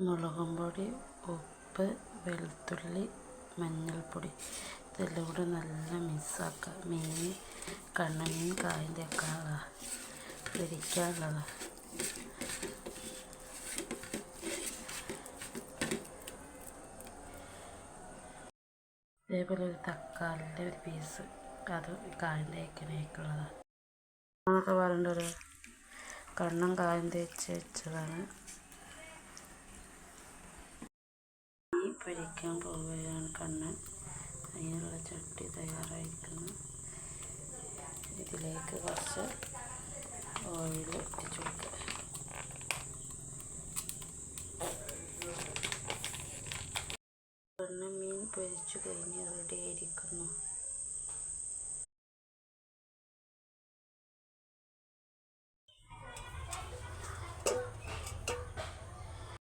മുളകും പൊടി, ഉപ്പ്, വെളുത്തുള്ളി, മഞ്ഞൾപ്പൊടി ഇതെല്ലാം കൂടെ നല്ല മിക്സാക്കുക. കണ്ണമീൻ കായം തേക്കാനുള്ളതാണ്, പൊരിക്കാനുള്ളതാണ്. അതേപോലെ ഒരു തക്കാളിൻ്റെ ഒരു പീസ് അത് കായം തേക്കണേക്കുള്ളതാണ്. നമുക്ക് പറയേണ്ട ഒരു കണ്ണൻ കായം തേച്ച് വെച്ചതാണ്. പൊരിക്കാൻ പോവുകയാണ് കണ്ണൻ. അതിനുള്ള ചട്ടി തയ്യാറായിരിക്കുന്നു. ഇതിലേക്ക് കുറച്ച് ഓയിൽ ഒഴിച്ച് കൊടുക്കുക.